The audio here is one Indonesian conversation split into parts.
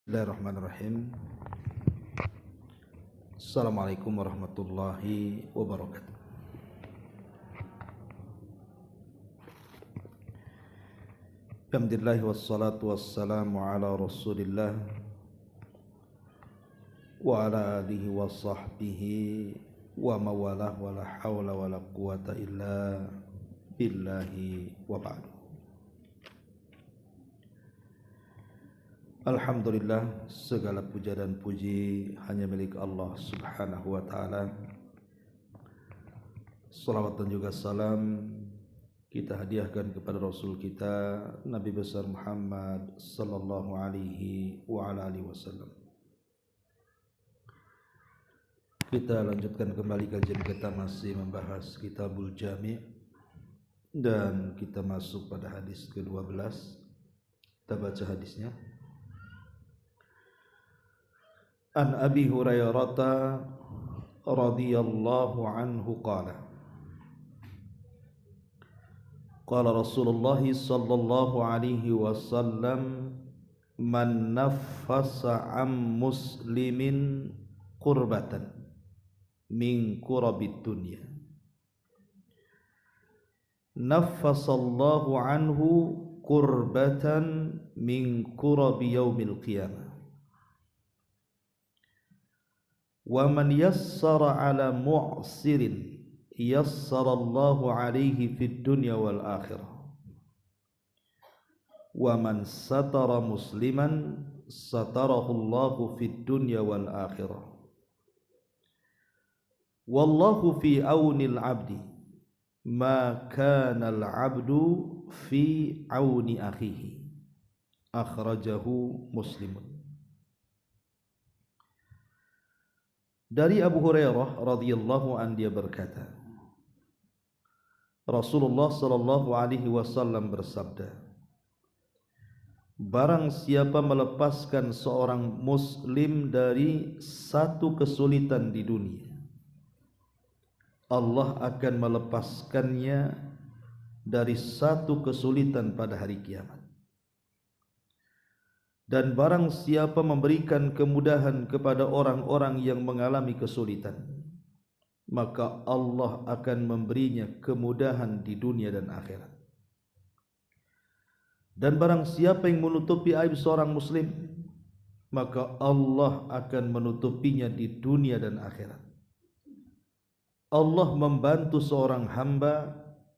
Bismillahirrahmanirrahim. Assalamualaikum warahmatullahi wabarakatuh. Alhamdulillah wassalatu wassalamu ala Rasulillah wa ala alihi wa sahbihi wa mawalah wa la hawla wa la quwata illa billahi wa ba'du. Alhamdulillah, segala puja dan puji hanya milik Allah subhanahu wa ta'ala. Salawat dan juga salam kita hadiahkan kepada Rasul kita Nabi besar Muhammad sallallahu alaihi wa ala alihi wasallam. Kita lanjutkan kembali kajian kita, masih membahas Kitabul Jami' dan kita masuk pada hadis ke-12. Kita baca hadisnya. An Abi Hurairah radhiyallahu anhu qala qala Rasulullah sallallahu alaihi wasallam man naffasa am muslimin qurbatan min qurabid dunya naffasallahu anhu qurbatan min qurabi yaumil qiyamah wa man yassara ala mu'sirin yassarallahu alaihi fid dunya wal akhirah wa man satara musliman satarahullahu fid dunya wal akhirah wallahu fi aunil abdi ma kana al abdu fi auni akhihi akhrajahu Muslimun. Dari Abu Hurairah radhiyallahu an, dia berkata, Rasulullah sallallahu alaihi wasallam bersabda, barang siapa melepaskan seorang muslim dari satu kesulitan di dunia, Allah akan melepaskannya dari satu kesulitan pada hari kiamat. Dan barang siapa memberikan kemudahan kepada orang-orang yang mengalami kesulitan, maka Allah akan memberinya kemudahan di dunia dan akhirat. Dan barang siapa yang menutupi aib seorang muslim, maka Allah akan menutupinya di dunia dan akhirat. Allah membantu seorang hamba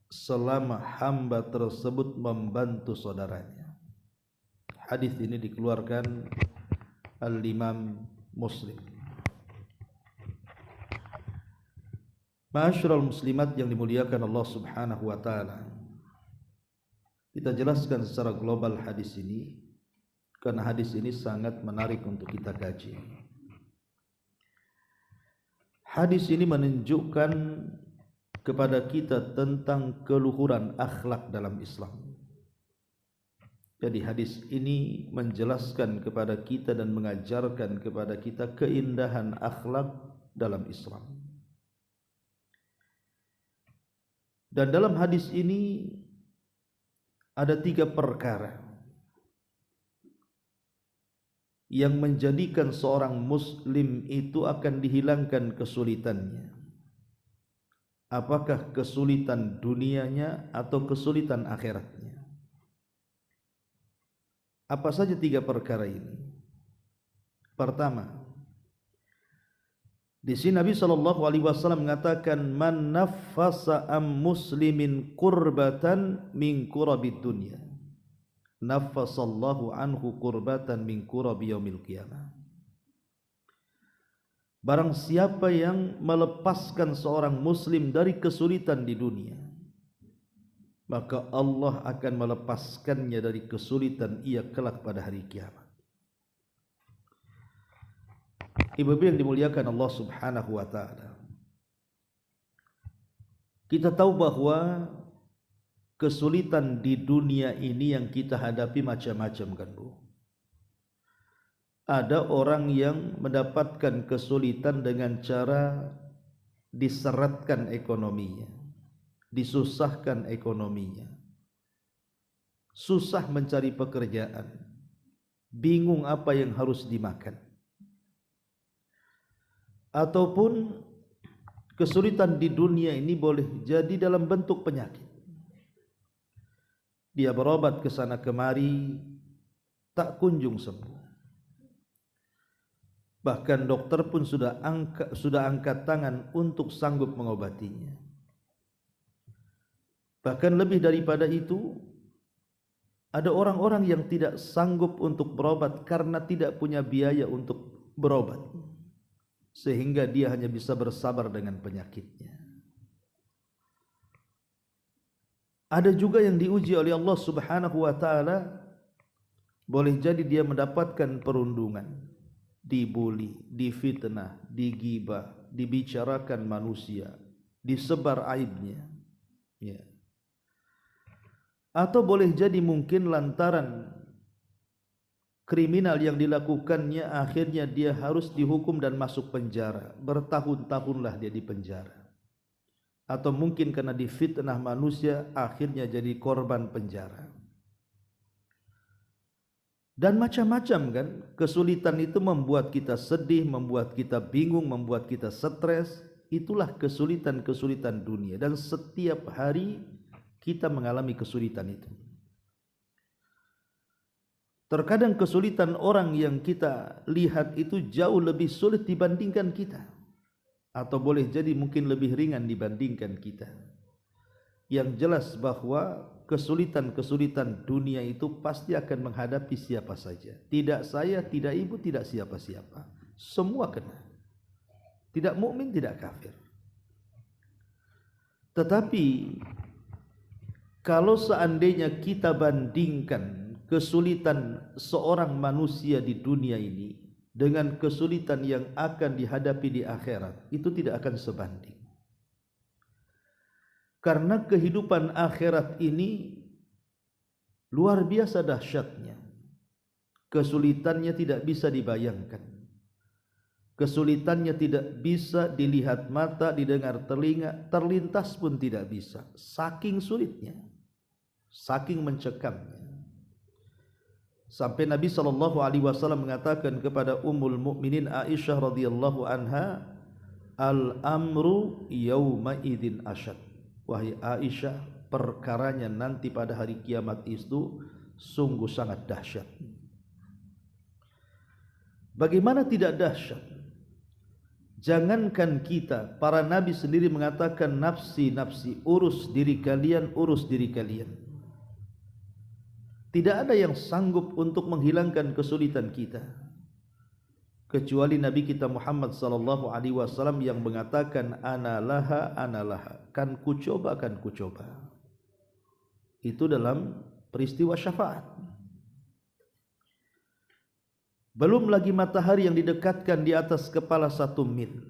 selama hamba tersebut membantu saudaranya. Hadis ini dikeluarkan Al-Imam Muslim. Ma'asyiral muslimat yang dimuliakan Allah subhanahu wa ta'ala, kita jelaskan secara global hadis ini karena hadis ini sangat menarik untuk kita kaji. Hadis ini menunjukkan kepada kita tentang keluhuran akhlak dalam Islam. Jadi hadis ini menjelaskan kepada kita dan mengajarkan kepada kita keindahan akhlak dalam Islam. Dan dalam hadis ini ada 3 perkara yang menjadikan seorang muslim itu akan dihilangkan kesulitannya. Apakah kesulitan dunianya atau kesulitan akhiratnya? Apa saja 3 perkara ini? Pertama, di sini Nabi SAW mengatakan man naffasa am muslimin qurbatan min qurabid dunya naffasallahu anhu qurbatan min qurabi yaumil qiyamah. Barang siapa yang melepaskan seorang muslim dari kesulitan di dunia, maka Allah akan melepaskannya dari kesulitan ia kelak pada hari kiamat. Ibu-ibu yang dimuliakan Allah subhanahu wa ta'ala, kita tahu bahwa kesulitan di dunia ini yang kita hadapi macam-macam, kan Bu? Ada orang yang mendapatkan kesulitan dengan cara diseretkan ekonominya, disusahkan ekonominya, susah mencari pekerjaan, bingung apa yang harus dimakan. Ataupun kesulitan di dunia ini boleh jadi dalam bentuk penyakit. Dia berobat ke sana kemari, tak kunjung sembuh. Bahkan dokter pun sudah angkat tangan untuk sanggup mengobatinya. Bahkan lebih daripada itu, ada orang-orang yang tidak sanggup untuk berobat karena tidak punya biaya untuk berobat, sehingga dia hanya bisa bersabar dengan penyakitnya. Ada juga yang diuji oleh Allah Subhanahu wa taala, boleh jadi dia mendapatkan perundungan, dibuli, difitnah, digibah, dibicarakan manusia, disebar aibnya, ya. Atau boleh jadi mungkin lantaran kriminal yang dilakukannya, akhirnya dia harus dihukum dan masuk penjara. Bertahun-tahunlah dia di penjara. Atau mungkin karena difitnah manusia, akhirnya jadi korban penjara. Dan macam-macam kan, kesulitan itu membuat kita sedih, membuat kita bingung, membuat kita stres. Itulah kesulitan-kesulitan dunia. Dan setiap hari kita mengalami kesulitan itu. Terkadang kesulitan orang yang kita lihat itu jauh lebih sulit dibandingkan kita, atau boleh jadi mungkin lebih ringan dibandingkan kita. Yang jelas bahwa kesulitan-kesulitan dunia itu pasti akan menghadapi siapa saja. Tidak saya, tidak ibu, tidak siapa-siapa. Semua kena. Tidak mukmin, tidak kafir. Tetapi kalau seandainya kita bandingkan kesulitan seorang manusia di dunia ini dengan kesulitan yang akan dihadapi di akhirat, itu tidak akan sebanding. Karena kehidupan akhirat ini luar biasa dahsyatnya. Kesulitannya tidak bisa dibayangkan. Kesulitannya tidak bisa dilihat mata, didengar telinga, terlintas pun tidak bisa. Saking sulitnya, saking mencekamnya. Sampai Nabi SAW mengatakan kepada Ummul Mukminin Aisyah radhiyallahu anha, al-amru yauma idzin asyad. Wahai Aisyah, perkaranya nanti pada hari kiamat itu sungguh sangat dahsyat. Bagaimana tidak dahsyat? Jangankan kita, para nabi sendiri mengatakan, nafsi, nafsi, urus diri kalian, urus diri kalian. Tidak ada yang sanggup untuk menghilangkan kesulitan kita, kecuali Nabi kita Muhammad sallallahu alaihi wasallam yang mengatakan ana laha, kan kucoba, kan kucoba. Itu dalam peristiwa syafaat. Belum lagi matahari yang didekatkan di atas kepala 1 mil.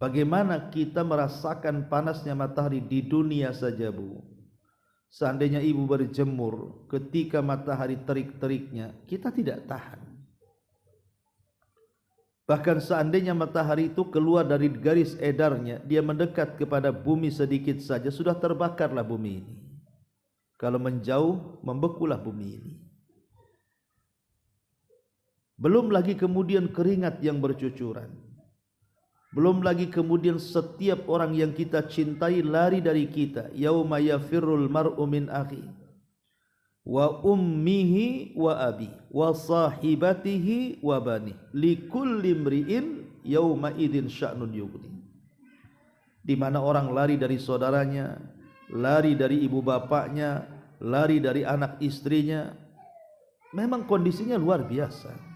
Bagaimana kita merasakan panasnya matahari di dunia saja, Bu? Seandainya ibu berjemur ketika matahari terik-teriknya, kita tidak tahan. Bahkan seandainya matahari itu keluar dari garis edarnya, dia mendekat kepada bumi sedikit saja, sudah terbakarlah bumi ini. Kalau menjauh, membekulah bumi ini. Belum lagi kemudian keringat yang bercucuran. Belum lagi kemudian setiap orang yang kita cintai lari dari kita. Yauma yafirrul mar'u min akhi wa ummihi wa abi wa sahibatihi wa bani likulli imri'in yauma idzin sya'nun yughni. Di mana orang lari dari saudaranya, lari dari ibu bapaknya, lari dari anak istrinya. Memang kondisinya luar biasa.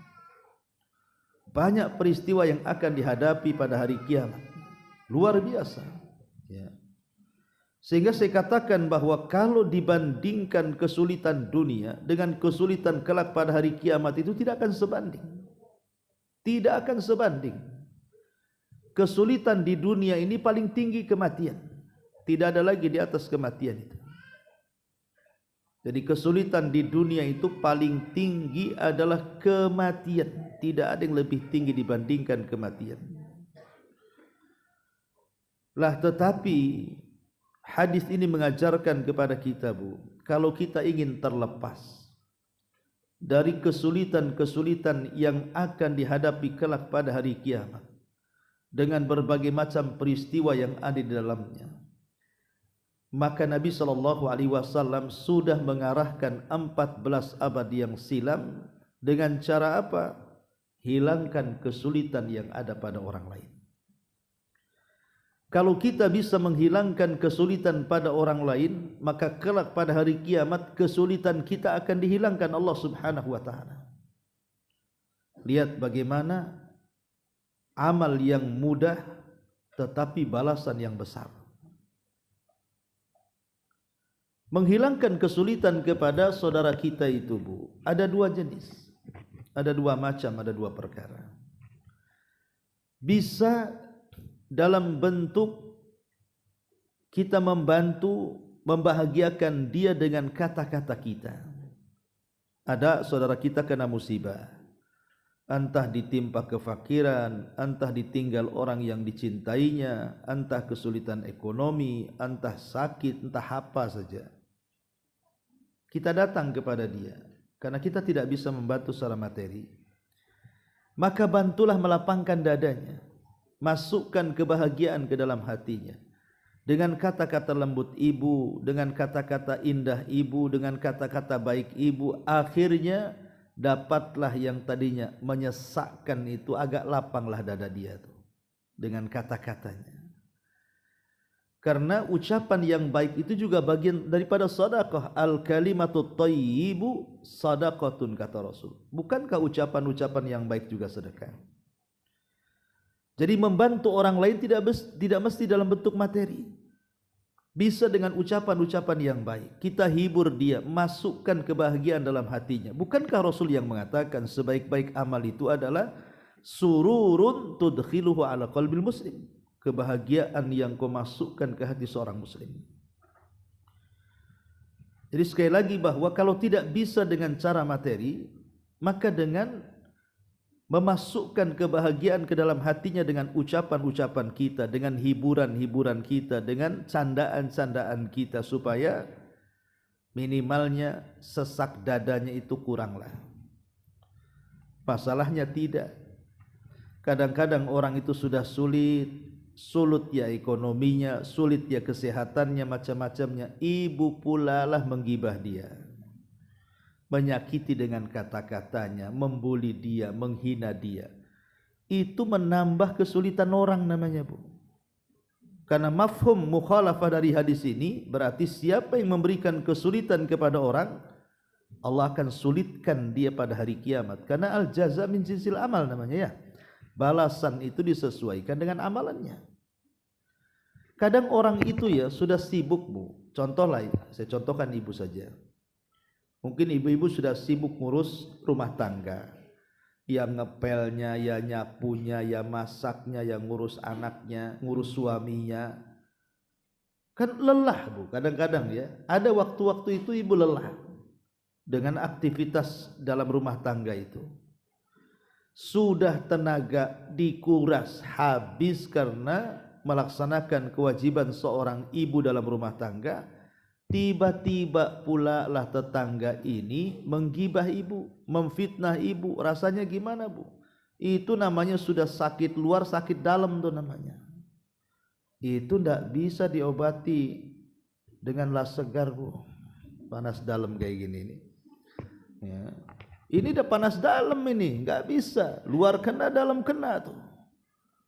Banyak peristiwa yang akan dihadapi pada hari kiamat, luar biasa, ya. Sehingga saya katakan bahwa kalau dibandingkan kesulitan dunia dengan kesulitan kelak pada hari kiamat, itu tidak akan sebanding. Tidak akan sebanding. Kesulitan di dunia ini paling tinggi kematian. Tidak ada lagi di atas kematian itu. Jadi kesulitan di dunia itu paling tinggi adalah kematian. Tidak ada yang lebih tinggi dibandingkan kematian. Lah tetapi hadis ini mengajarkan kepada kita, Bu, kalau kita ingin terlepas, dari kesulitan-kesulitan yang akan dihadapi kelak pada hari kiamat dengan berbagai macam peristiwa yang ada di dalamnya. Maka Nabi SAW sudah mengarahkan 14 abad yang silam dengan cara apa? Hilangkan kesulitan yang ada pada orang lain. Kalau kita bisa menghilangkan kesulitan pada orang lain, maka kelak pada hari kiamat kesulitan kita akan dihilangkan Allah Subhanahu wa taala. Lihat bagaimana amal yang mudah tetapi balasan yang besar. Menghilangkan kesulitan kepada saudara kita itu, Bu, ada dua jenis. Ada dua macam, ada dua perkara. Bisa dalam bentuk kita membantu membahagiakan dia dengan kata-kata kita. Ada saudara kita kena musibah, entah ditimpa kefakiran, entah ditinggal orang yang dicintainya, entah kesulitan ekonomi, entah sakit, entah apa saja. Kita datang kepada dia karena kita tidak bisa membantu secara materi. Maka bantulah melapangkan dadanya, masukkan kebahagiaan ke dalam hatinya dengan kata-kata lembut ibu, dengan kata-kata indah ibu, dengan kata-kata baik ibu. Akhirnya dapatlah yang tadinya menyesakkan itu, agak lapanglah dada dia tuh dengan kata-katanya. Karena ucapan yang baik itu juga bagian daripada sedekah. Al kalimatut thayyibu sadaqatun, kata Rasul. Bukankah ucapan-ucapan yang baik juga sedekah? Jadi membantu orang lain tidak mesti dalam bentuk materi. Bisa dengan ucapan-ucapan yang baik. Kita hibur dia, masukkan kebahagiaan dalam hatinya. Bukankah Rasul yang mengatakan sebaik-baik amal itu adalah sururun tudkhiluhu ala qalbil muslim, kebahagiaan yang kau masukkan ke hati seorang muslim. Jadi sekali lagi bahwa kalau tidak bisa dengan cara materi, maka dengan memasukkan kebahagiaan ke dalam hatinya dengan ucapan-ucapan kita, dengan hiburan-hiburan kita, dengan candaan-candaan kita, supaya minimalnya sesak dadanya itu kuranglah. Masalahnya tidak. Kadang-kadang orang itu sudah sulit ya ekonominya, sulit ya kesehatannya, macam-macamnya. Ibu pula lah menggibah dia, menyakiti dengan kata-katanya, membuli dia, menghina dia. Itu menambah kesulitan orang namanya, Bu. Karena mafhum mukhalafah dari hadis ini berarti siapa yang memberikan kesulitan kepada orang, Allah akan sulitkan dia pada hari kiamat. Karena al jaza min jinsil amal namanya ya. Balasan itu disesuaikan dengan amalannya. Kadang orang itu ya sudah sibuk, Bu. Contoh lah, saya contohkan ibu saja. Mungkin ibu-ibu sudah sibuk ngurus rumah tangga, ya ngepelnya, ya nyapunya, ya masaknya, ya ngurus anaknya, ngurus suaminya. Kan lelah, Bu, kadang-kadang ya. Ada waktu-waktu itu ibu lelah dengan aktivitas dalam rumah tangga itu. Sudah tenaga dikuras habis karena melaksanakan kewajiban seorang ibu dalam rumah tangga. Tiba-tiba pula lah tetangga ini menggibah ibu, memfitnah ibu. Rasanya gimana, Bu? Itu namanya sudah sakit luar, sakit dalam tuh namanya. Itu tidak bisa diobati dengan las segar, Bu. Panas dalam kayak gini nih. Ya. Ini udah panas dalam ini, nggak bisa. Luar kena, dalam kena tuh.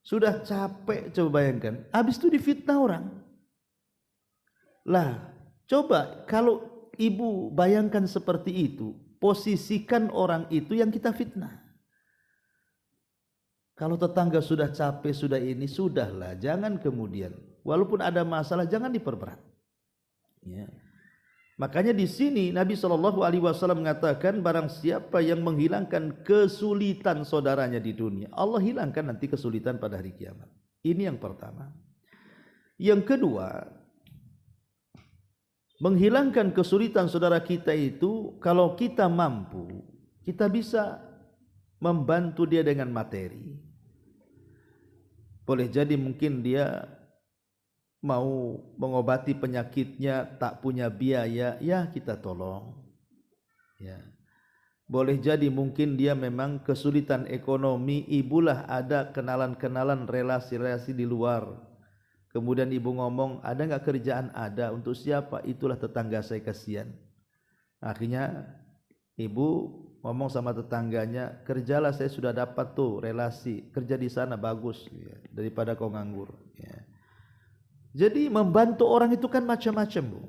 Sudah capek, coba bayangkan. Habis itu difitnah orang. Lah, coba kalau ibu bayangkan seperti itu, posisikan orang itu yang kita fitnah. Kalau tetangga sudah capek, sudah ini, sudahlah, jangan kemudian. Walaupun ada masalah, jangan diperberat. Ya. Makanya di sini Nabi SAW mengatakan, barang siapa yang menghilangkan kesulitan saudaranya di dunia, Allah hilangkan nanti kesulitan pada hari kiamat. Ini yang pertama. Yang kedua, menghilangkan kesulitan saudara kita itu, kalau kita mampu, kita bisa membantu dia dengan materi. Boleh jadi mungkin dia mau mengobati penyakitnya, tak punya biaya, ya kita tolong. Ya. Boleh jadi mungkin dia memang kesulitan ekonomi, ibulah ada kenalan-kenalan relasi-relasi di luar. Kemudian ibu ngomong, ada nggak kerjaan? Ada. Untuk siapa? Itulah tetangga saya, kasihan. Akhirnya ibu ngomong sama tetangganya, kerjalah, saya sudah dapat tuh relasi, kerja di sana bagus ya, daripada kau nganggur ya. Jadi membantu orang itu kan macam-macam, Bu.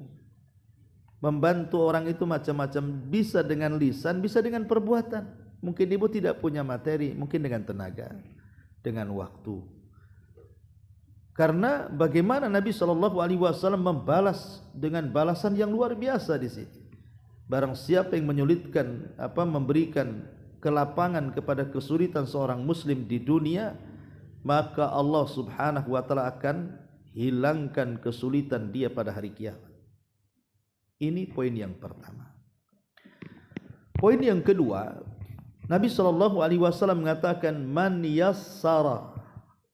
Membantu orang itu macam-macam, bisa dengan lisan, bisa dengan perbuatan. Mungkin ibu tidak punya materi, mungkin dengan tenaga, dengan waktu. Karena bagaimana Nabi SAW membalas dengan balasan yang luar biasa di sini. Barang siapa yang menyulitkan, memberikan kelapangan kepada kesulitan seorang muslim di dunia, maka Allah Subhanahu wa taala akan hilangkan kesulitan dia pada hari kiamat. Ini poin yang pertama. Poin yang kedua, Nabi SAW mengatakan, man yassara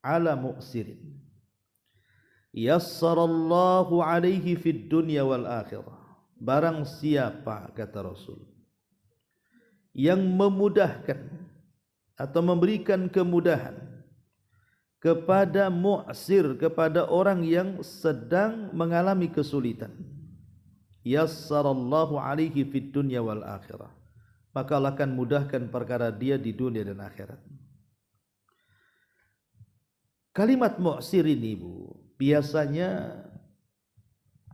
ala mu'sirin yassarallahu alaihi fid dunya wal akhirah. Barang siapa, kata Rasul, yang memudahkan atau memberikan kemudahan kepada mu'sir, kepada orang yang sedang mengalami kesulitan, yassarallahu alaihi fid dunya wal akhirah, maka Allah akan mudahkan perkara dia di dunia dan akhirat. Kalimat mu'sir ini, Bu, biasanya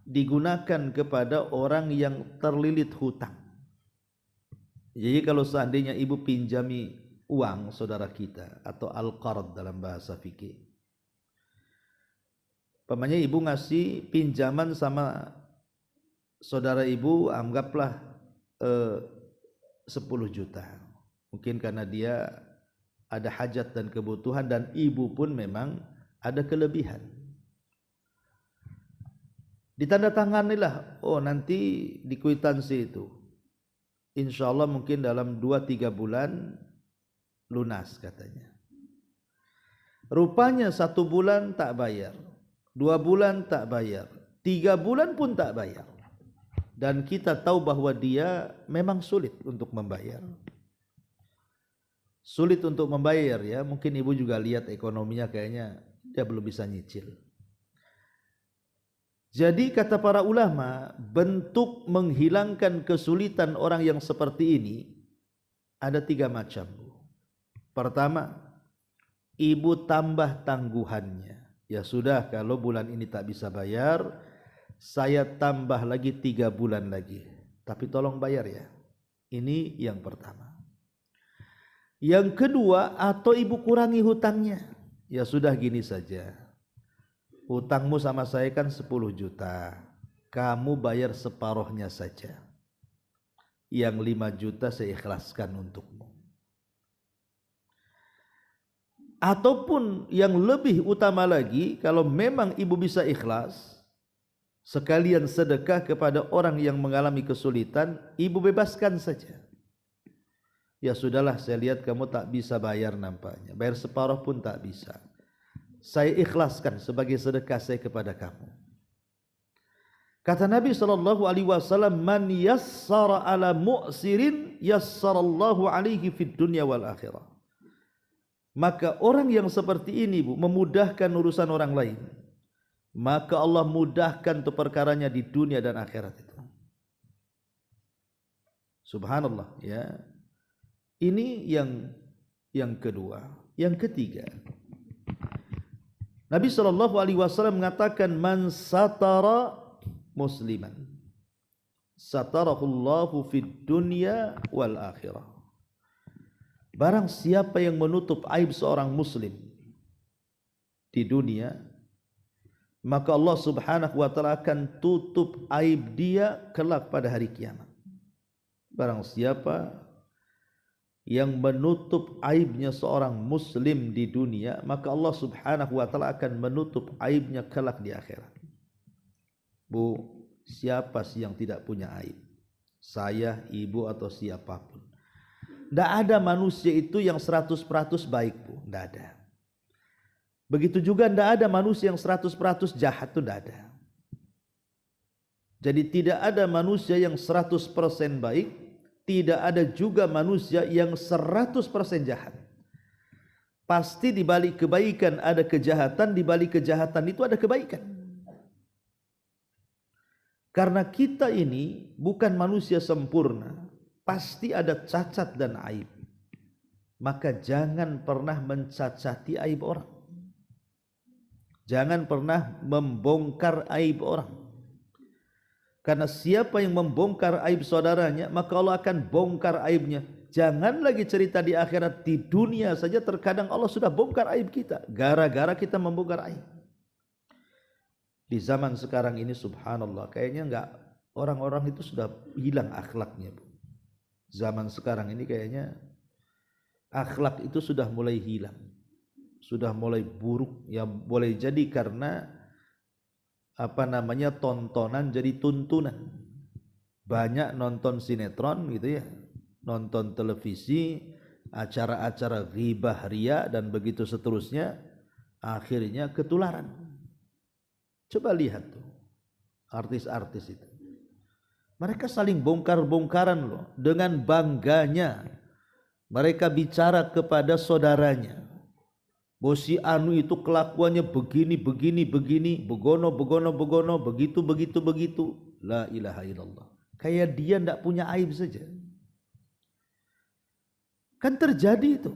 digunakan kepada orang yang terlilit hutang. Jadi kalau seandainya ibu pinjami uang saudara kita, atau al-qard dalam bahasa fikih, pamannya ibu ngasih pinjaman sama saudara ibu, anggaplah 10 juta. Mungkin karena dia ada hajat dan kebutuhan, dan ibu pun memang ada kelebihan. Ditandatanganilah, oh nanti di kwitansi itu, insya Allah mungkin dalam 2-3 bulan lunas katanya. Rupanya 1 bulan tak bayar, 2 bulan tak bayar, 3 bulan pun tak bayar. Dan kita tahu bahwa dia memang sulit untuk membayar. Sulit untuk membayar ya, mungkin ibu juga lihat ekonominya kayaknya dia belum bisa nyicil. Jadi kata para ulama, bentuk menghilangkan kesulitan orang yang seperti ini ada 3 macam. Pertama, ibu tambah tangguhannya. Ya sudah, kalau bulan ini tak bisa bayar, saya tambah lagi 3 bulan lagi. Tapi tolong bayar ya. Ini yang pertama. Yang kedua, atau ibu kurangi hutangnya. Ya sudah, gini saja. Hutangmu sama saya kan 10 juta. Kamu bayar separuhnya saja. Yang 5 juta saya ikhlaskan untukmu. Ataupun yang lebih utama lagi, kalau memang ibu bisa ikhlas, sekalian sedekah kepada orang yang mengalami kesulitan, ibu bebaskan saja. Ya sudahlah, saya lihat kamu tak bisa bayar nampaknya. Bayar separuh pun tak bisa. Saya ikhlaskan sebagai sedekah saya kepada kamu. Kata Nabi SAW, man yassara ala mu'sirin yassarallahu alaihi fid dunya wal akhirah. Maka orang yang seperti ini, Bu, memudahkan urusan orang lain, maka Allah mudahkan tuh perkaranya di dunia dan akhirat itu. Subhanallah ya. Ini yang kedua. Yang ketiga, Nabi SAW mengatakan, man satara musliman satarahullahu fid dunya wal akhirah. Barang siapa yang menutup aib seorang muslim di dunia, maka Allah Subhanahu wa taala akan tutup aib dia kelak pada hari kiamat. Barang siapa yang menutup aibnya seorang muslim di dunia, maka Allah Subhanahu wa taala akan menutup aibnya kelak di akhirat. Bu, siapa sih yang tidak punya aib? Saya, ibu, atau siapapun. Tidak ada manusia itu yang 100% baik, Bu. Tidak ada. Begitu juga tidak ada manusia yang 100% jahat, itu tidak ada. Jadi tidak ada manusia yang 100% baik tidak ada juga manusia yang 100% jahat. Pasti di balik kebaikan ada kejahatan, di balik kejahatan itu ada kebaikan. Karena kita ini bukan manusia sempurna, pasti ada cacat dan aib. Maka jangan pernah mencacati aib orang. Jangan pernah membongkar aib orang. Karena siapa yang membongkar aib saudaranya, maka Allah akan bongkar aibnya. Jangan lagi cerita di akhirat, di dunia saja terkadang Allah sudah bongkar aib kita, gara-gara kita membongkar aib. Di zaman sekarang ini subhanallah, kayaknya enggak, orang-orang itu sudah hilang akhlaknya. Zaman sekarang ini kayaknya akhlak itu sudah mulai hilang, sudah mulai buruk. Ya boleh jadi karena tontonan jadi tuntunan. Banyak nonton sinetron gitu ya, nonton televisi, acara-acara ghibah, riya dan begitu seterusnya, akhirnya ketularan. Coba lihat tuh artis-artis itu, mereka saling bongkar-bongkaran loh, dengan bangganya mereka bicara kepada saudaranya, bosi anu itu kelakuannya begini, begono, begitu. La ilaha illallah. Kayak dia tidak punya aib saja. Kan terjadi itu.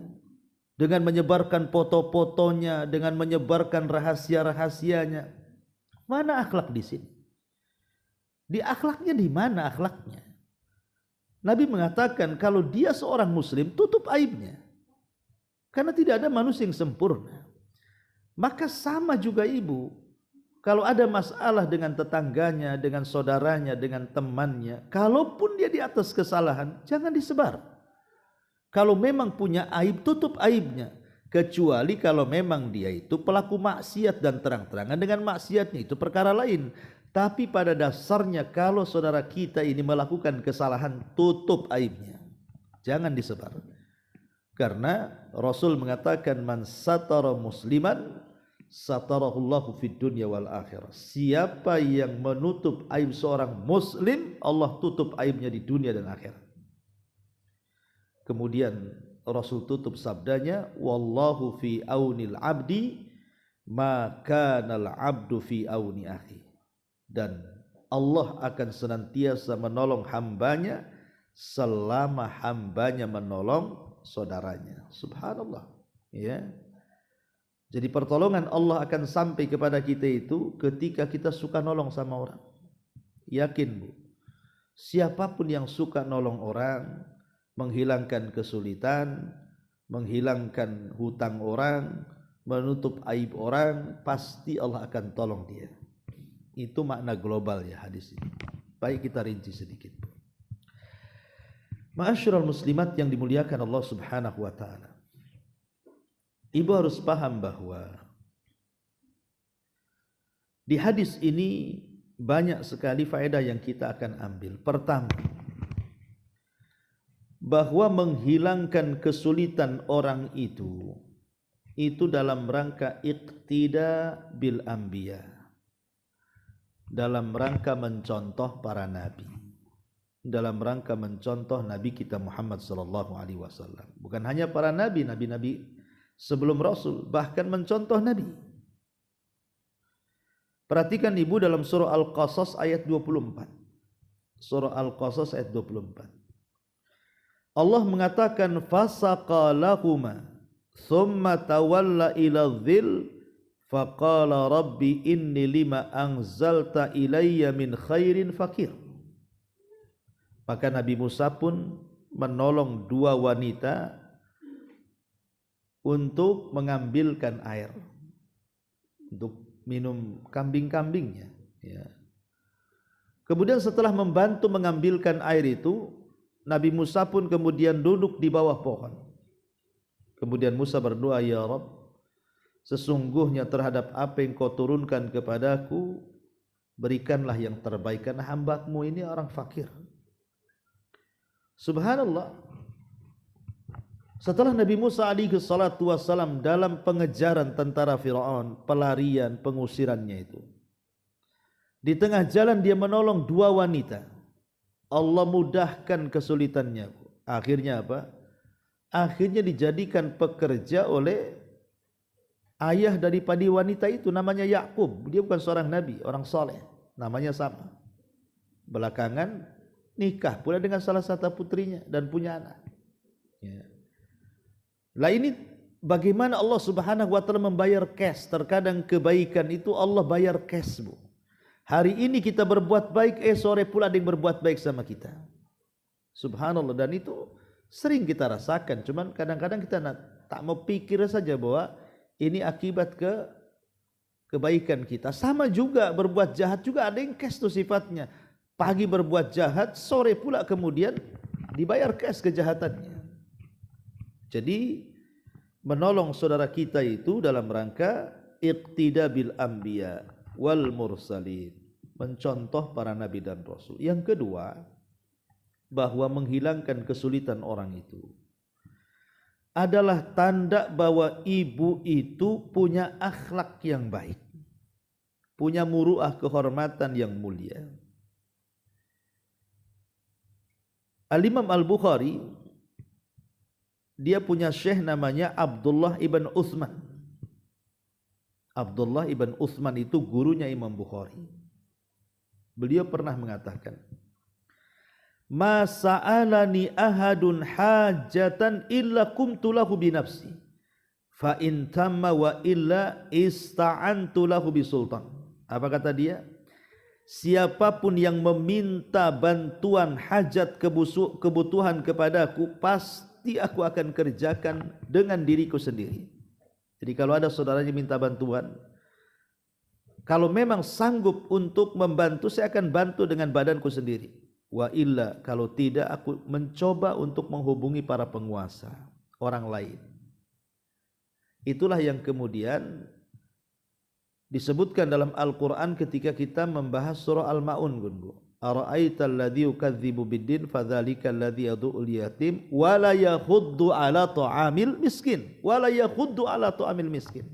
Dengan menyebarkan foto-fotonya, dengan menyebarkan rahasia-rahasianya. Mana akhlak di sini? Di akhlaknya di mana akhlaknya? Nabi mengatakan kalau dia seorang muslim, tutup aibnya. Karena tidak ada manusia yang sempurna. Maka sama juga ibu, kalau ada masalah dengan tetangganya, dengan saudaranya, dengan temannya, kalaupun dia di atas kesalahan, jangan disebar. Kalau memang punya aib, tutup aibnya. Kecuali kalau memang dia itu pelaku maksiat dan terang-terangan dengan maksiatnya, itu perkara lain. Tapi pada dasarnya kalau saudara kita ini melakukan kesalahan, tutup aibnya, jangan disebar. Karena Rasul mengatakan man satara musliman satarahullahu fid dunya wal akhirah. Siapa yang menutup aib seorang muslim, Allah tutup aibnya di dunia dan akhirat. Kemudian Rasul tutup sabdanya, wallahu fi aunil abdi ma kanal abdu fi auni akhi. Dan Allah akan senantiasa menolong hambanya selama hambanya menolong saudaranya. Subhanallah, ya. Jadi pertolongan Allah akan sampai kepada kita itu ketika kita suka nolong sama orang. Yakin Bu, siapapun yang suka nolong orang, menghilangkan kesulitan, menghilangkan hutang orang, menutup aib orang, pasti Allah akan tolong dia. Itu makna global ya hadis ini. Baik, kita rinci sedikit. Ma'asyiral muslimat yang dimuliakan Allah Subhanahu wa taala. Ibu harus paham bahwa di hadis ini banyak sekali faedah yang kita akan ambil. Pertama, bahwa menghilangkan kesulitan orang itu dalam rangka iqtida bil anbiya, dalam rangka mencontoh para nabi, dalam rangka mencontoh Nabi kita Muhammad sallallahu alaihi wasallam. Bukan hanya para nabi, nabi-nabi sebelum Rasul, bahkan mencontoh Nabi. Perhatikan ibu dalam surah Al-Qasas ayat 24. Surah Al-Qasas ayat 24. Allah mengatakan fasaqa lahuma thumma tawalla ila dhil faqala rabbi inni lima anzalta ilayya min khairin fakir. Maka Nabi Musa pun menolong dua wanita untuk mengambilkan air untuk minum kambing-kambingnya, ya. Kemudian setelah membantu mengambilkan air itu, Nabi Musa pun kemudian duduk di bawah pohon. Kemudian Musa berdoa, ya Rabb, sesungguhnya terhadap apa yang kau turunkan kepadaku, berikanlah yang terbaik, karena hamba-Mu ini orang fakir. Subhanallah. Setelah Nabi Musa alaihi salatu wassalam dalam pengejaran tentara Firaun, pelarian, pengusirannya itu, di tengah jalan dia menolong dua wanita. Allah mudahkan kesulitannya. Akhirnya apa? Akhirnya dijadikan pekerja oleh ayah daripada wanita itu, namanya Yakub. Dia bukan seorang nabi, orang soleh, namanya sama. Belakangan nikah pula dengan salah satu putrinya dan punya anak. Ya. Lah ini bagaimana Allah Subhanahu wa taala membayar cash. Terkadang kebaikan itu Allah bayar cash, Bu. Hari ini kita berbuat baik, sore pula ada yang berbuat baik sama kita. Subhanallah. Dan itu sering kita rasakan. Cuman kadang-kadang kita tak mau pikir saja bahwa ini akibat kebaikan kita. Sama juga berbuat jahat juga ada yang cash tuh sifatnya. Pagi berbuat jahat, sore pula kemudian dibayar cash kejahatannya. Jadi menolong saudara kita itu dalam rangka iqtida bil anbiya wal mursalin, mencontoh para nabi dan rasul. Yang kedua, bahwa menghilangkan kesulitan orang itu adalah tanda bahwa ibu itu punya akhlak yang baik, punya muruah kehormatan yang mulia. Al-Imam Al-Bukhari dia punya syekh namanya Abdullah ibn Uthman. Abdullah ibn Uthman itu gurunya Imam Bukhari. Beliau pernah mengatakan, "Ma sa'alani ahadun hajatan illa qumtu lahu bi nafsi, fa in tamma wa illa ista'antu lahu bi sultan." Apa kata dia? Siapapun yang meminta bantuan hajat kebutuhan kepadaku, pasti aku akan kerjakan dengan diriku sendiri. Jadi kalau ada saudaranya minta bantuan, kalau memang sanggup untuk membantu, saya akan bantu dengan badanku sendiri. Wa illa, kalau tidak, aku mencoba untuk menghubungi para penguasa, orang lain. Itulah yang kemudian disebutkan dalam Al-Quran ketika kita membahas surah Al-Ma'un. Ara'aita alladhi yukadzibu biddin fadzalika alladhi yad'ul yatim wa la yakhuddu ala ta'amil miskin wa la yakhuddu ala ta'amil miskin.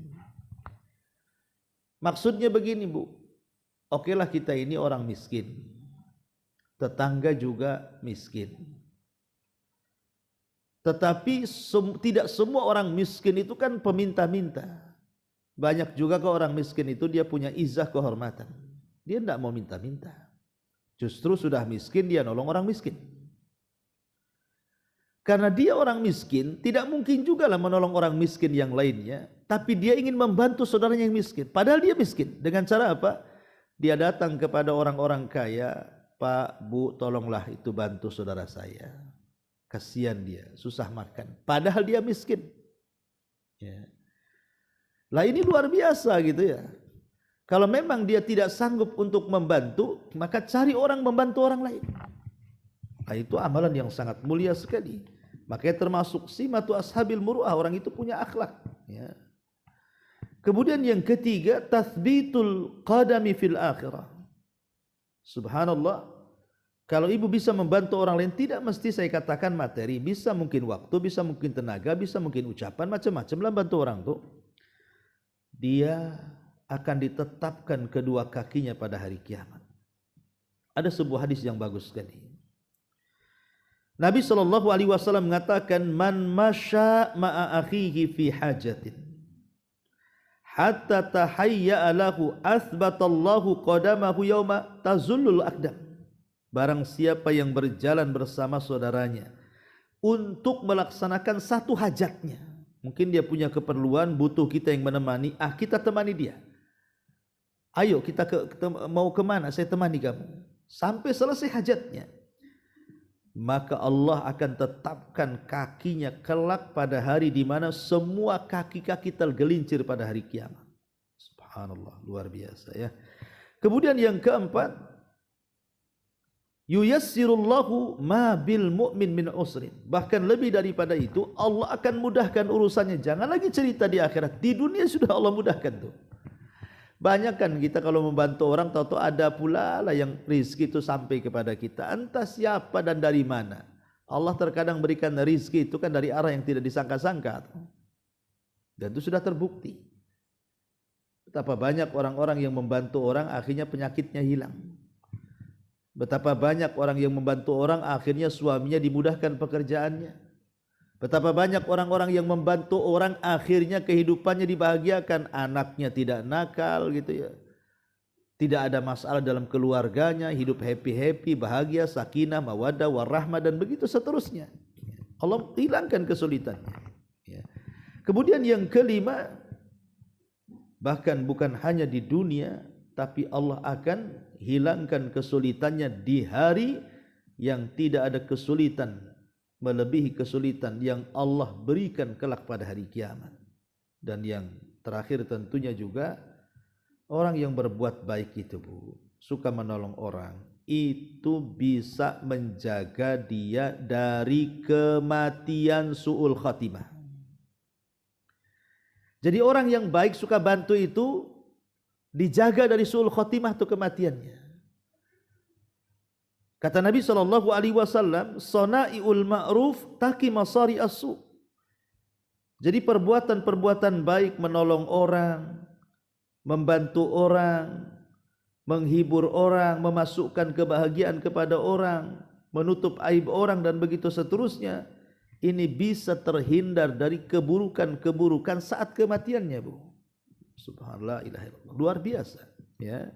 Maksudnya begini, Bu. Okelah kita ini orang miskin, tetangga juga miskin, tetapi tidak semua orang miskin itu kan peminta-minta. Banyak juga ke orang miskin itu dia punya izah kehormatan, dia tidak mau minta-minta. Justru sudah miskin dia nolong orang miskin. Karena dia orang miskin, tidak mungkin juga lah menolong orang miskin yang lainnya, tapi dia ingin membantu saudaranya yang miskin. Padahal dia miskin. Dengan cara apa? Dia datang kepada orang-orang kaya, "Pak, Bu, tolonglah itu bantu saudara saya. Kasihan dia, susah makan." Padahal dia miskin. Ya. Lah ini luar biasa gitu ya. Kalau memang dia tidak sanggup untuk membantu, maka cari orang membantu orang lain. Nah, itu amalan yang sangat mulia sekali. Makanya termasuk simatu ashabil muru'ah, orang itu punya akhlak. Ya. Kemudian yang ketiga, tathbitul qadami fil akhirah. Subhanallah, kalau ibu bisa membantu orang lain, tidak mesti saya katakan materi, bisa mungkin waktu, bisa mungkin tenaga, bisa mungkin ucapan, macam-macam lah bantu orang tuh. Dia akan ditetapkan kedua kakinya pada hari kiamat. Ada sebuah hadis yang bagus sekali. Nabi SAW mengatakan, "Man masya ma'a akhihi fi hajatin hatta tahayya'a lahu athbatallahu qadamahu yawma tazullul aqdam." Barang siapa yang berjalan bersama saudaranya untuk melaksanakan satu hajatnya, mungkin dia punya keperluan, butuh kita yang menemani, kita temani dia. Ayo kita mau kemana, saya temani kamu sampai selesai hajatnya. Maka Allah akan tetapkan kakinya kelak pada hari di mana semua kaki-kaki tergelincir pada hari kiamat. Subhanallah, luar biasa ya. Kemudian yang keempat, yuyassirullahu ma bil mu'min min usrin. Bahkan lebih daripada itu, Allah akan mudahkan urusannya. Jangan lagi cerita di akhirat, di dunia sudah Allah mudahkan tuh. Banyak kan kita kalau membantu orang, tahu-tahu ada pula lah yang rizki itu sampai kepada kita, entah siapa dan dari mana. Allah terkadang berikan rizki itu kan dari arah yang tidak disangka-sangka, dan itu sudah terbukti. Betapa banyak orang-orang yang membantu orang akhirnya penyakitnya hilang. Betapa banyak orang yang membantu orang, akhirnya suaminya dimudahkan pekerjaannya. Betapa banyak orang-orang yang membantu orang, akhirnya kehidupannya dibahagiakan, anaknya tidak nakal gitu ya. Tidak ada masalah dalam keluarganya, hidup happy-happy, bahagia, sakinah, mawaddah, warahmah, dan begitu seterusnya. Allah hilangkan kesulitannya. Ya. Kemudian yang kelima, bahkan bukan hanya di dunia, tapi Allah akan hilangkan kesulitannya di hari yang tidak ada kesulitan melebihi kesulitan yang Allah berikan kelak pada hari kiamat. Dan yang terakhir tentunya juga orang yang berbuat baik itu, Bu, suka menolong orang, itu bisa menjaga dia dari kematian su'ul khatimah. Jadi orang yang baik suka bantu itu dijaga dari su'ul khatimah atau kematiannya. Kata Nabi SAW, "Sona'iul ma'ruf taki masari as-su." Jadi perbuatan-perbuatan baik, menolong orang, membantu orang, menghibur orang, memasukkan kebahagiaan kepada orang, menutup aib orang, dan begitu seterusnya, ini bisa terhindar dari keburukan-keburukan saat kematiannya, Bu. Subhanallah, ilaha illallah. Luar biasa, ya.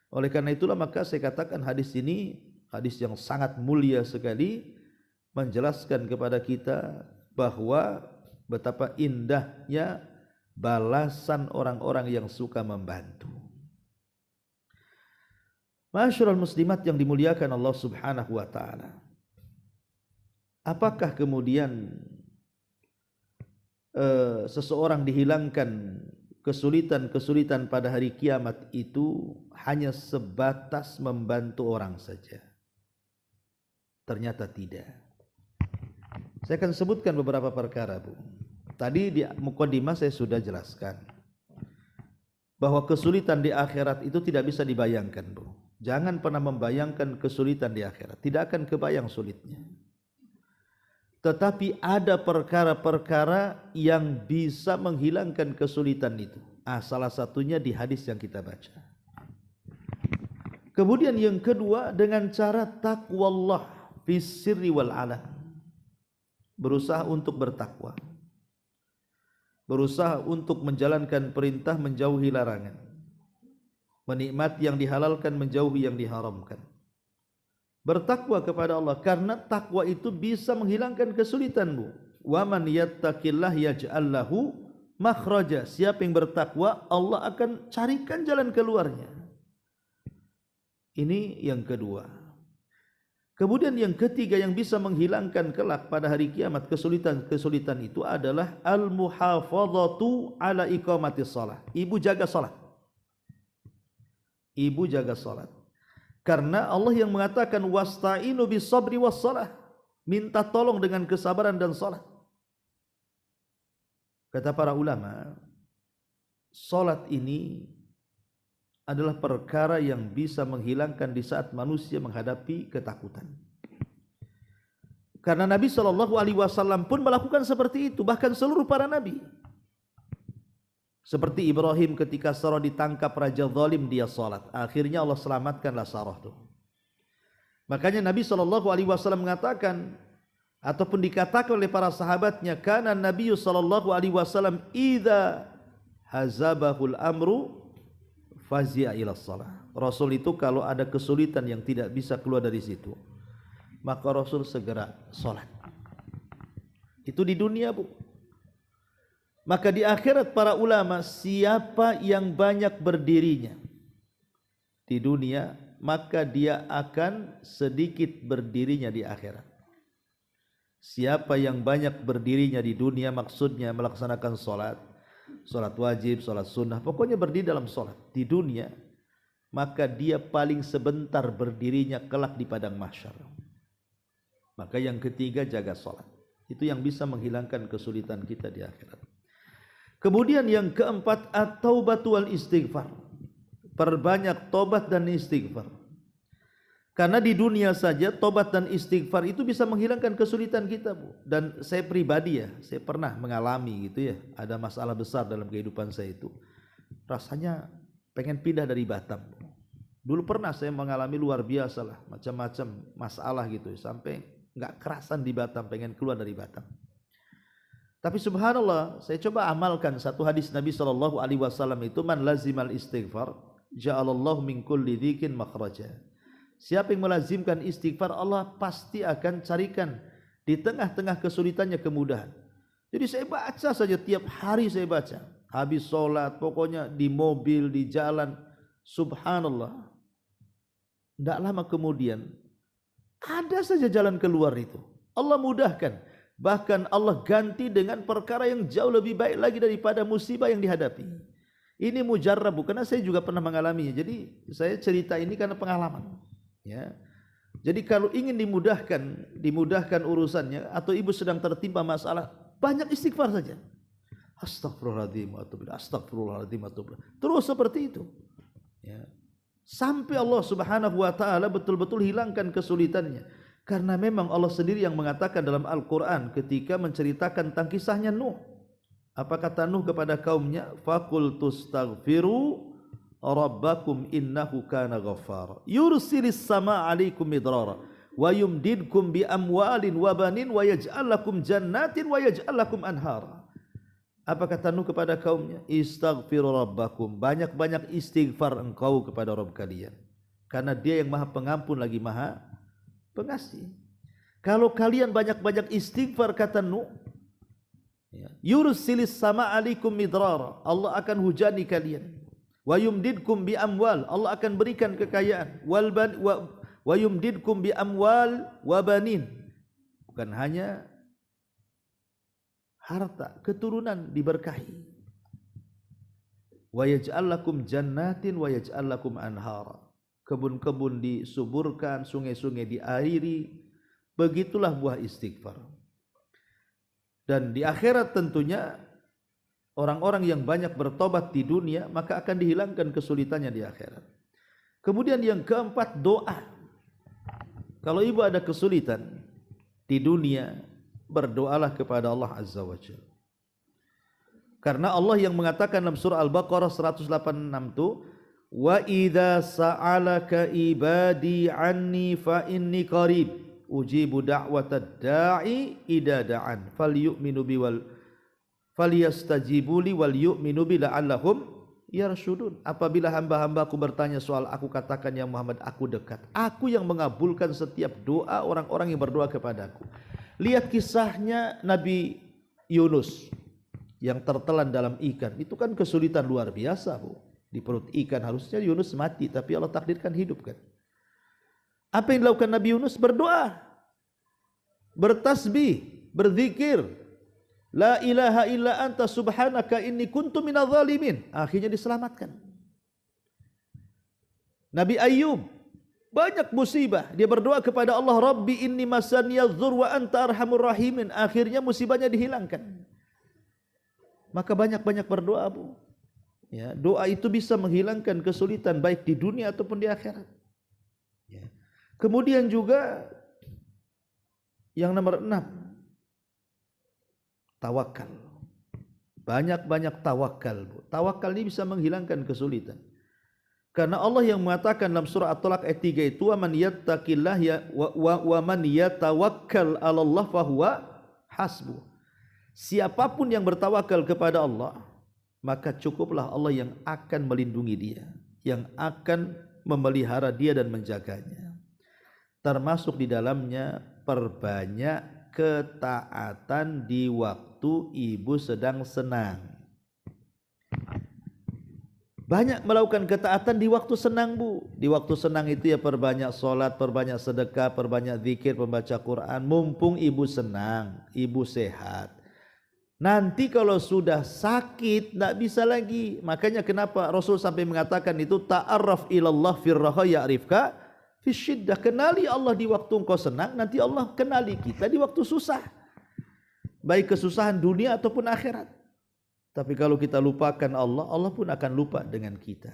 Oleh karena itulah maka saya katakan hadis ini hadis yang sangat mulia sekali, menjelaskan kepada kita bahwa betapa indahnya balasan orang-orang yang suka membantu. Ma'asyiral muslimat yang dimuliakan Allah Subhanahu wa taala. Apakah kemudian seseorang dihilangkan kesulitan-kesulitan pada hari kiamat itu hanya sebatas membantu orang saja? Ternyata tidak. Saya akan sebutkan beberapa perkara, Bu. Tadi di mukadimah saya sudah jelaskan bahwa kesulitan di akhirat itu tidak bisa dibayangkan, Bu. Jangan pernah membayangkan kesulitan di akhirat, tidak akan kebayang sulitnya. Tetapi ada perkara-perkara yang bisa menghilangkan kesulitan itu. Salah satunya di hadis yang kita baca. Kemudian yang kedua, dengan cara taqwallah fis sirri wal alan. Berusaha untuk bertakwa. Berusaha untuk menjalankan perintah, menjauhi larangan. Menikmati yang dihalalkan, menjauhi yang diharamkan. Bertakwa kepada Allah, karena takwa itu bisa menghilangkan kesulitanmu. Wa man yattaqillah yaj'al lahu makhraja. Siapa yang bertakwa, Allah akan carikan jalan keluarnya. Ini yang kedua. Kemudian yang ketiga yang bisa menghilangkan kelak pada hari kiamat kesulitan-kesulitan itu adalah al-muhafadzatu ala iqamatis shalah. Ibu jaga salat. Ibu jaga salat. Karena Allah yang mengatakan wasta'inu bis sabri was shalah. Minta tolong dengan kesabaran dan salat. Kata para ulama, salat ini adalah perkara yang bisa menghilangkan di saat manusia menghadapi ketakutan. Karena Nabi SAW pun melakukan seperti itu, bahkan seluruh para nabi. Seperti Ibrahim ketika Sarah ditangkap raja zalim, dia salat. Akhirnya Allah selamatkanlah Sarah itu. Makanya Nabi SAW mengatakan, ataupun dikatakan oleh para sahabatnya, kana Nabi SAW idza hazabahul amru fazia ila shalah. Rasul itu kalau ada kesulitan yang tidak bisa keluar dari situ, maka Rasul segera salat. Itu di dunia, Bu. Maka di akhirat para ulama, siapa yang banyak berdirinya di dunia, maka dia akan sedikit berdirinya di akhirat. Siapa yang banyak berdirinya di dunia, maksudnya melaksanakan salat, salat wajib, salat sunnah, pokoknya berdiri dalam salat di dunia, maka dia paling sebentar berdirinya kelak di padang mahsyar. Maka yang ketiga, jaga salat. Itu yang bisa menghilangkan kesulitan kita di akhirat. Kemudian yang keempat, at-taubatu wal istighfar. Perbanyak tobat dan istighfar. Karena di dunia saja tobat dan istighfar itu bisa menghilangkan kesulitan kita, Bu. Dan saya pribadi ya, saya pernah mengalami gitu ya, ada masalah besar dalam kehidupan saya itu. Rasanya pengen pindah dari Batam, Bu. Dulu pernah saya mengalami luar biasa lah, macam-macam masalah gitu, sampai nggak kerasan di Batam, pengen keluar dari Batam. Tapi subhanallah, saya coba amalkan satu hadis Nabi SAW itu, man lazimal istighfar, ja'alallahu min kulli dzikin makhraja. Siapa yang melazimkan istighfar, Allah pasti akan carikan di tengah-tengah kesulitannya kemudahan. Jadi saya baca saja, tiap hari saya baca. Habis sholat, pokoknya di mobil, di jalan, subhanallah. Tidak lama kemudian, ada saja jalan keluar itu. Allah mudahkan. Bahkan Allah ganti dengan perkara yang jauh lebih baik lagi daripada musibah yang dihadapi. Ini mujarrabu, karena saya juga pernah mengalaminya. Jadi saya cerita ini karena pengalaman. Ya. Jadi kalau ingin dimudahkan urusannya, atau ibu sedang tertimpa masalah, banyak istighfar saja. Astagfirullahaladzim, astagfirullahaladzim, terus seperti itu. Ya. Sampai Allah Subhanahu wa taala betul-betul hilangkan kesulitannya. Karena memang Allah sendiri yang mengatakan dalam Al-Quran ketika menceritakan tentang kisahnya Nuh. Apa kata Nuh kepada kaumnya? Faqultu astaghfiru rabbakum innahu kana ghaffara yursilis samaa 'alaikum midrara wa yumdidkum bi amwalin wa banin wa yaj'al lakum jannatin wa yaj'al lakum anhara. Apa kata Nuh kepada kaumnya? Istaghfiru rabbakum, banyak-banyak istighfar engkau kepada Rabb kalian, karena Dia yang Maha Pengampun lagi Maha Pengasih. Kalau kalian banyak-banyak istighfar, kata Nuh, yursilis sama alaikum midrara, Allah akan hujani kalian. Wa yumdidkum bi amwal, Allah akan berikan kekayaan. Wa yumdidkum bi amwal wa banin, bukan hanya harta, keturunan diberkahi. Wa yaj'al lakum jannatin wa yaj'al lakum anhara, kebun-kebun disuburkan, sungai-sungai diairi. Begitulah buah istighfar. Dan di akhirat tentunya orang-orang yang banyak bertobat di dunia, maka akan dihilangkan kesulitannya di akhirat. Kemudian yang keempat, doa. Kalau ibu ada kesulitan di dunia, berdoalah kepada Allah Azza wa Jalla. Karena Allah yang mengatakan dalam surah Al-Baqarah 186 itu, wa idza sa'alaka ibadi anni fa inni qarib ujibu da'watad da'i idza da'an falyu'minu bi wal falyastajibu li wal yu'minu bi la'allahum yarshudun. Apabila hamba-hambaku bertanya soal aku, katakan ya Muhammad, aku dekat. Aku yang mengabulkan setiap doa orang-orang yang berdoa kepadaku. Lihat kisahnya Nabi Yunus yang tertelan dalam ikan. Itu kan kesulitan luar biasa, Bu. Di perut ikan, harusnya Yunus mati, tapi Allah takdirkan hidup kan. Apa yang dilakukan Nabi Yunus? Berdoa, bertasbih, berzikir, la ilaha illa anta subhanaka inni kuntu minadh dhalimin. Akhirnya diselamatkan. Nabi Ayyub, banyak musibah, dia berdoa kepada Allah, Rabbi inni masaniyadh dhur wa anta arhamur rahimin. Akhirnya musibahnya dihilangkan. Maka banyak-banyak berdoa, Bu. Ya, doa itu bisa menghilangkan kesulitan baik di dunia ataupun di akhirat. Ya. Kemudian juga yang nomor 6, tawakal. Banyak-banyak tawakal, Bu. Tawakal ini bisa menghilangkan kesulitan. Karena Allah yang mengatakan dalam surah At-Talaq ayat 3 itu, wa man yattaqillah wa man yatawakkal 'alallah fahuwa hasbuh. Siapapun yang bertawakal kepada Allah, maka cukuplah Allah yang akan melindungi dia, yang akan memelihara dia dan menjaganya. Termasuk di dalamnya perbanyak ketaatan di waktu ibu sedang senang. Banyak melakukan ketaatan di waktu senang, Bu. Di waktu senang itu ya perbanyak sholat, perbanyak sedekah, perbanyak zikir, membaca Quran. Mumpung ibu senang, ibu sehat. Nanti kalau sudah sakit tidak bisa lagi. Makanya kenapa Rasul sampai mengatakan itu, ta'arraf ilallah firraha ya'rifka fisyiddah. Kenali Allah di waktu engkau senang, nanti Allah kenali kita di waktu susah. Baik kesusahan dunia ataupun akhirat. Tapi kalau kita lupakan Allah, Allah pun akan lupa dengan kita.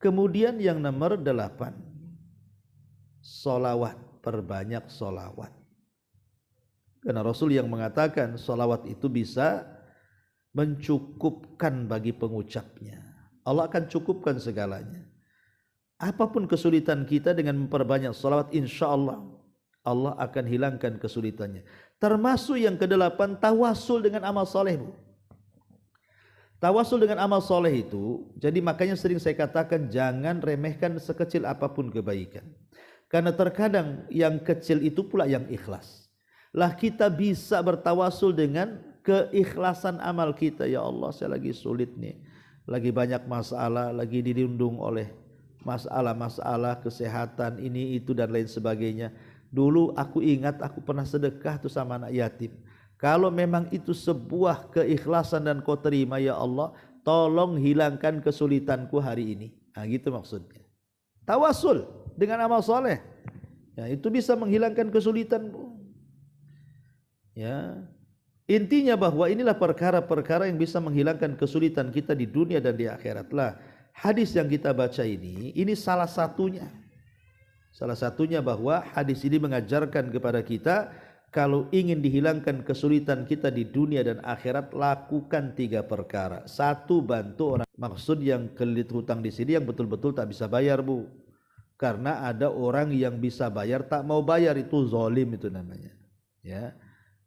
Kemudian yang nomor 8, solawat. Perbanyak solawat. Karena Rasul yang mengatakan solawat itu bisa mencukupkan bagi pengucapnya. Allah akan cukupkan segalanya. Apapun kesulitan kita dengan memperbanyak salawat, insya Allah Allah akan hilangkan kesulitannya. Termasuk yang kedelapan, tawasul dengan amal soleh, Bu. Tawasul dengan amal soleh itu, jadi makanya sering saya katakan jangan remehkan sekecil apapun kebaikan. Karena terkadang yang kecil itu pula yang ikhlas. Lah kita bisa bertawasul dengan keikhlasan amal kita. Ya Allah, saya lagi sulit nih, lagi banyak masalah, lagi dilindung oleh masalah-masalah kesehatan ini itu dan lain sebagainya. Dulu aku ingat aku pernah sedekah tuh sama anak yatim. Kalau memang itu sebuah keikhlasan dan kau terima, ya Allah, tolong hilangkan kesulitanku hari ini. Nah, gitu maksudnya. Tawasul dengan amal soleh, ya, itu bisa menghilangkan kesulitan. Ya, intinya bahwa inilah perkara-perkara yang bisa menghilangkan kesulitan kita di dunia dan di akhirat. Lah, hadis yang kita baca ini salah satunya. Salah satunya bahwa hadis ini mengajarkan kepada kita, kalau ingin dihilangkan kesulitan kita di dunia dan akhirat, lakukan 3 perkara. 1, bantu orang. Maksud yang kelilit hutang di sini yang betul-betul tak bisa bayar, Bu. Karena ada orang yang bisa bayar tak mau bayar, itu zalim itu namanya. Ya.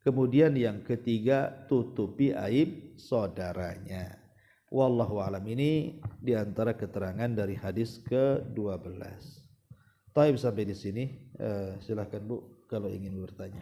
Kemudian yang ketiga, tutupi aib saudaranya. Wallahu alam. Ini diantara keterangan dari hadis ke-12. Taib sampai di sini. Silakan Bu kalau ingin bertanya.